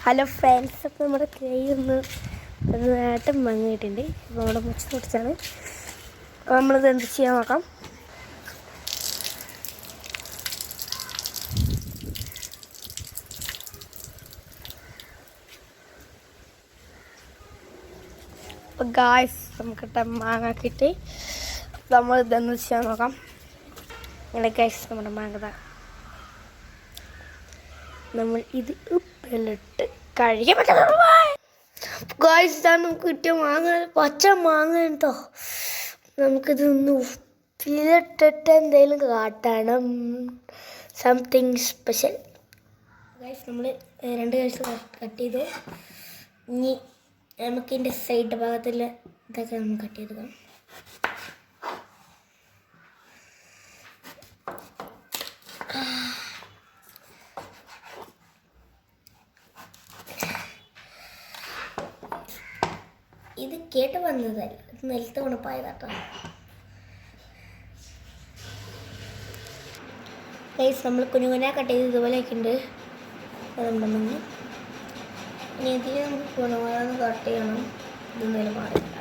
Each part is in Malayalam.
ഹലോ ഫ്രണ്ട്സ്, അപ്പോൾ നമ്മുടെ കയ്യിൽ നിന്ന് നേട്ടം വാങ്ങിയിട്ടുണ്ട്. അപ്പോൾ നമ്മുടെ മുച്ച പൊടിച്ചാണ്. അപ്പോൾ നമ്മളിത് എന്ത് ചെയ്യാൻ നോക്കാം. അപ്പോൾ ഗായ്സ് നമുക്കിട്ട് മാങ്ങ കിട്ടി. നമ്മൾ ഇതെന്ന് ചെയ്യാൻ നോക്കാം. അങ്ങനെ ഗായ്സ് നമ്മുടെ മാങ്ങ നമ്മൾ ഇത് ഉപ്പിലിട്ട് കഴിക്കാൻ പറ്റും. ഗായ്സ് ഇതാണ് നമുക്ക് കിട്ടിയ മാങ്ങ, പച്ച മാങ്ങ കേട്ടോ. നമുക്കിത് ഒന്ന് ഉപ്പിലിട്ടിട്ട് എന്തെങ്കിലും കാട്ടണം, സംതിങ് സ്പെഷ്യൽ. ഗായ്സ് നമ്മൾ 2 കഴിച്ച് കട്ട് ചെയ്തു. ഇനി നമുക്കിതിൻ്റെ സൈഡ് ഭാഗത്തിൽ ഇതൊക്കെ നമുക്ക് കട്ട് ചെയ്തെടുക്കാം. ഇത് കേട്ട് വന്നതല്ല, ഇത് നിലത്ത് കൊണ്ടുപോയതാട്ടോ. ഗൈസ് നമ്മൾ കുഞ്ഞുകുഞ്ഞാ കട്ട് ചെയ്ത് ഇതുപോലെയൊക്കെ ഉണ്ട്. അതുണ്ടെന്ന് ഇനി ഇതിന് നമുക്ക് കുഞ്ഞുകുഞ്ഞാന്ന് കട്ട് ചെയ്യണം. ഇതെന്തായാലും മാറില്ല.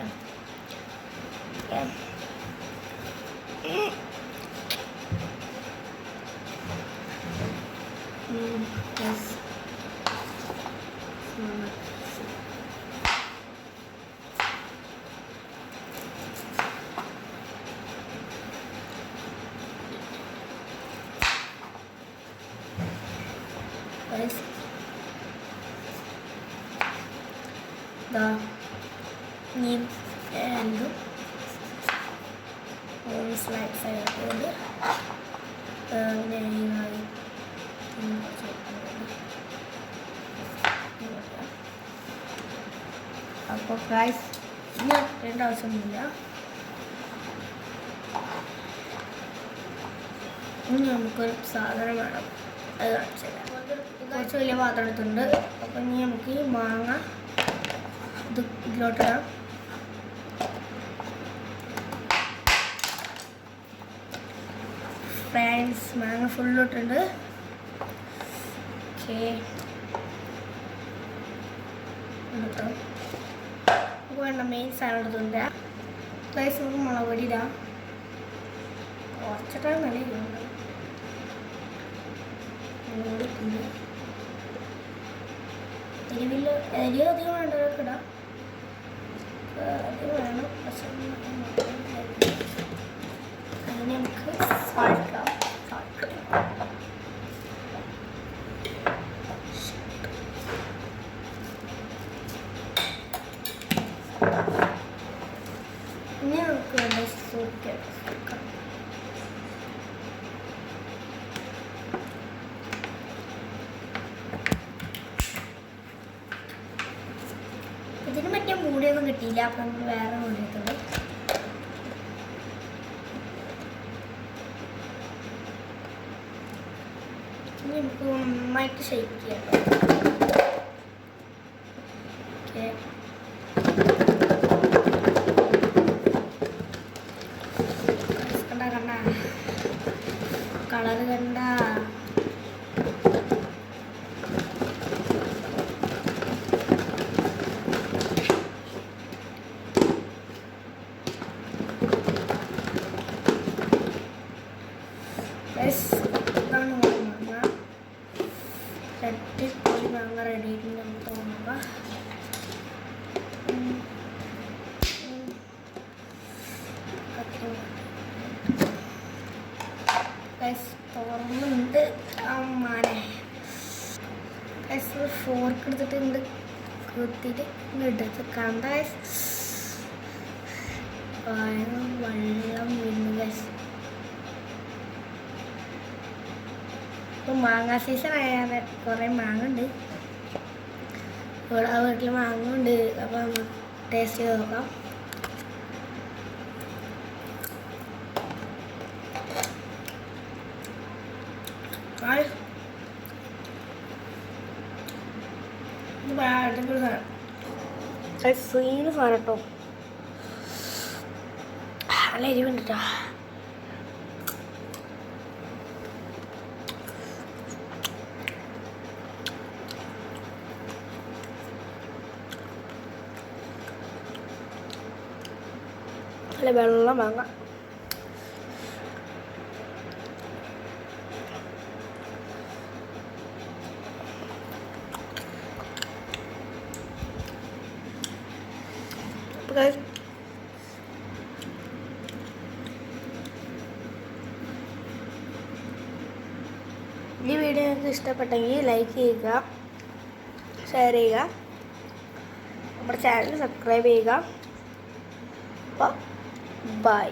സ്ലൈഡ്സ് ആയതുകൊണ്ട് അപ്പോൾ ഗൈസ് ഇനി വേണ്ട ആവശ്യമൊന്നുമില്ല. ഇനി നമുക്കൊരു സാധനം വേണം, അത് കാണിച്ചില്ല. കുറച്ച് വലിയ പാത്രം എടുത്തിട്ടുണ്ട്. അപ്പോൾ ഇനി നമുക്ക് ഈ മാങ്ങ ഇതിലോട്ടിടാം. ഫ്രണ്ട്സ് മാങ്ങ ഫുള്ളിട്ടുണ്ട്. ഓക്കെ കേട്ടോ. വേണ്ട മെയിൻ സാധനം എടുത്തുണ്ട്. ഗൈസ് നമുക്ക് മുളക് പൊടി ഇടാം. കുറച്ചിട്ടാണ് നല്ല ഇതുണ്ട്. എരിവിൽ അധികം വേണ്ടവരൊക്കെ ഇടാം. അത് വേണം. പക്ഷേ അതിന് നമുക്ക് സാൾട്ട് ഇടാം. ഇനി നമുക്ക് വേണ്ട സൂക്കം. ഇതിന് പറ്റിയ മൂടിയൊന്നും കിട്ടിയില്ല. അപ്പം നമ്മൾ വേറെ മൂടി എടുത്തത്. ഇനി നമുക്ക് നന്നായിട്ട് ഷേക്ക് ചെയ്യാം. ഓക്കെ കണ്ട കളറ് കണ്ട. അടിപൊളി മാങ്ങ റെഡി ആയിട്ട് നമുക്ക് തോന്നുക. തുറന്നുണ്ട് അമ്മാനെ. ഫോർക്ക് എടുത്തിട്ട് ഉണ്ട് കുത്തിയിട്ട് എടുത്ത് കണ്ട വെള്ളം വീണു. ഇപ്പോൾ മാങ്ങ സീസൺ ആയാൽ കുറേ മാങ്ങ ഉണ്ട്. ഇവിടെ വീട്ടിൽ മാങ്ങ ഉണ്ട്. അപ്പോൾ നമുക്ക് ടേസ്റ്റ് ചെയ്ത് നോക്കാം. അടിപൊളി സാധനം, സീന് സാധനം കേട്ടോ. നല്ല എരിവുണ്ട് കേട്ടോ. നല്ല വെള്ളം വാങ്ങാം. ഈ വീഡിയോ നിങ്ങൾക്ക് ഇഷ്ടപ്പെട്ടെങ്കിൽ ലൈക്ക് ചെയ്യുക, ഷെയർ ചെയ്യുക, നമ്മുടെ ചാനൽ സബ്സ്ക്രൈബ് ചെയ്യുക. അപ്പോൾ ബൈ.